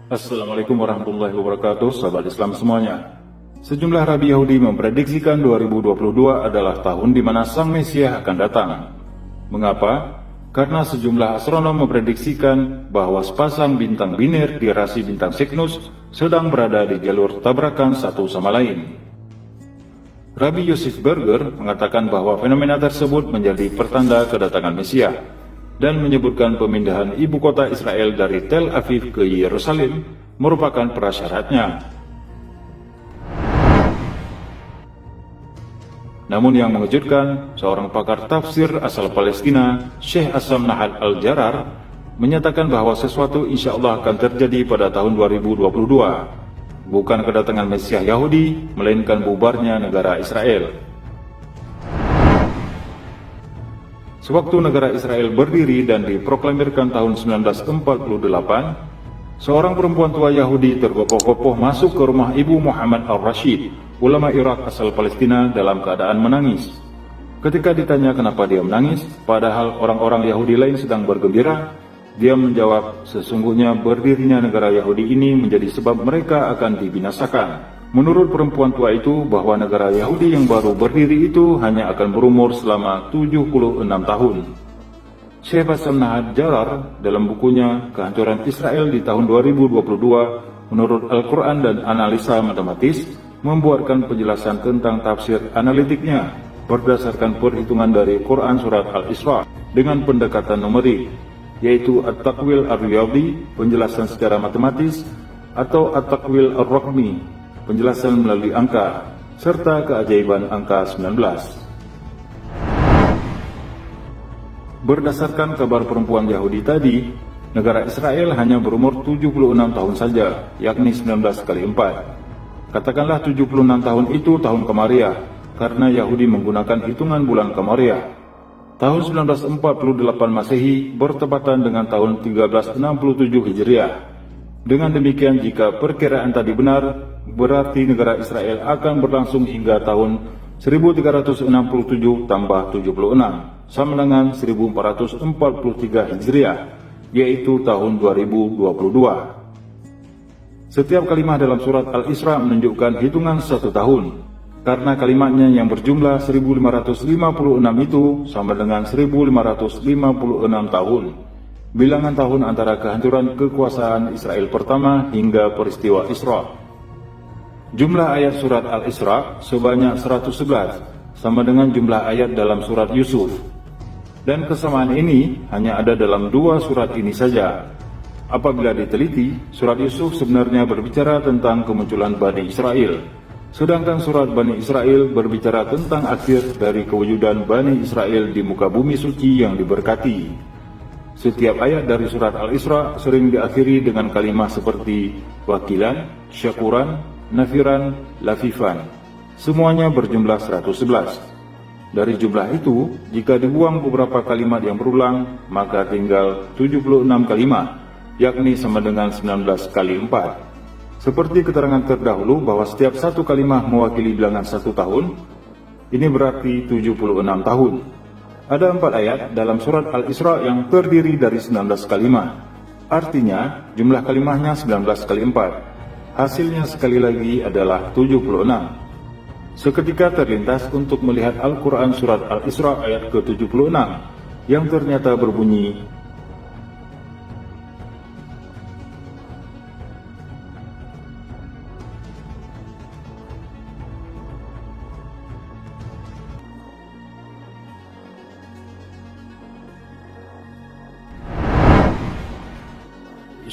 Assalamualaikum warahmatullahi wabarakatuh, sahabat Islam semuanya. Sejumlah rabi Yahudi memprediksikan 2022 adalah tahun di mana Sang Mesias akan datang. Mengapa? Karena sejumlah astronom memprediksikan bahwa sepasang bintang binir di rasi bintang Cygnus sedang berada di jalur tabrakan satu sama lain. Rabbi Yosef Berger mengatakan bahwa fenomena tersebut menjadi pertanda kedatangan Mesias, dan menyebutkan pemindahan ibu kota Israel dari Tel Aviv ke Yerusalem merupakan prasyaratnya. Namun yang mengejutkan, seorang pakar tafsir asal Palestina, Syekh Assam Nahal Al-Jarar, menyatakan bahwa sesuatu insya Allah akan terjadi pada tahun 2022. Bukan kedatangan Mesias Yahudi, melainkan bubarnya negara Israel. Sewaktu negara Israel berdiri dan diproklamirkan tahun 1948, seorang perempuan tua Yahudi tergopoh-gopoh masuk ke rumah Ibu Muhammad Al-Rashid, ulama Irak asal Palestina, dalam keadaan menangis. Ketika ditanya kenapa dia menangis, padahal orang-orang Yahudi lain sedang bergembira, dia menjawab, sesungguhnya berdirinya negara Yahudi ini menjadi sebab mereka akan dibinasakan. Menurut perempuan tua itu, bahwa negara Yahudi yang baru berdiri itu hanya akan berumur selama 76 tahun. Syekh Assam Nahal Jarar dalam bukunya Kehancuran Israel di tahun 2022 menurut Al-Quran dan Analisa Matematis membuatkan penjelasan tentang tafsir analitiknya berdasarkan perhitungan dari Quran Surat Al-Isra dengan pendekatan numerik, yaitu At-Takwil Ar-Riyadi, penjelasan secara matematis, atau At-Takwil Ar-Raqmi, penjelasan melalui angka, serta keajaiban angka 19. Berdasarkan kabar perempuan Yahudi tadi, negara Israel hanya berumur 76 tahun saja, yakni 19 kali 4. Katakanlah 76 tahun itu tahun Qamariah, karena Yahudi menggunakan hitungan bulan Qamariah. Tahun 1948 Masehi bertepatan dengan tahun 1367 Hijriah. Dengan demikian, jika perkiraan tadi benar, berarti negara Israel akan berlangsung hingga tahun 1367 tambah 76, sama dengan 1443 Hijriah, yaitu tahun 2022. Setiap kalimat dalam surat Al-Isra menunjukkan hitungan 1 tahun, karena kalimatnya yang berjumlah 1556 itu sama dengan 1556 tahun. Bilangan tahun antara kehancuran kekuasaan Israel pertama hingga peristiwa Isra. Jumlah ayat surat Al-Isra sebanyak 111, sama dengan jumlah ayat dalam surat Yusuf. Dan kesamaan ini hanya ada dalam 2 surat ini saja. Apabila diteliti, surat Yusuf sebenarnya berbicara tentang kemunculan Bani Israel, sedangkan surat Bani Israel berbicara tentang akhir dari kewujudan Bani Israel di muka bumi suci yang diberkati. Setiap ayat dari surat Al-Isra sering diakhiri dengan kalimat seperti wakilan, syakuran, nafiran, lafifan. Semuanya berjumlah 111. Dari jumlah itu, jika dibuang beberapa kalimat yang berulang, maka tinggal 76 kalimat, yakni sama dengan 19 kali 4. Seperti keterangan terdahulu bahwa setiap satu kalimat mewakili bilangan 1 tahun, ini berarti 76 tahun. Ada 4 ayat dalam surat Al-Isra yang terdiri dari 19 kalimat. Artinya, jumlah kalimatnya 19 kali 4. Hasilnya sekali lagi adalah 76. Seketika terlintas untuk melihat Al-Quran surat Al-Isra ayat ke-76, yang ternyata berbunyi,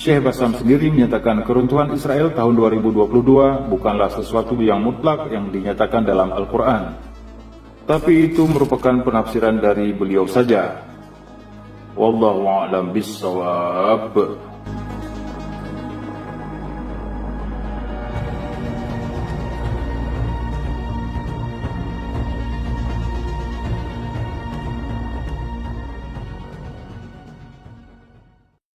Syekh Bassam sendiri menyatakan keruntuhan Israel tahun 2022 bukanlah sesuatu yang mutlak yang dinyatakan dalam Al-Quran, tapi itu merupakan penafsiran dari beliau saja. Wallahu a'lam bishawab.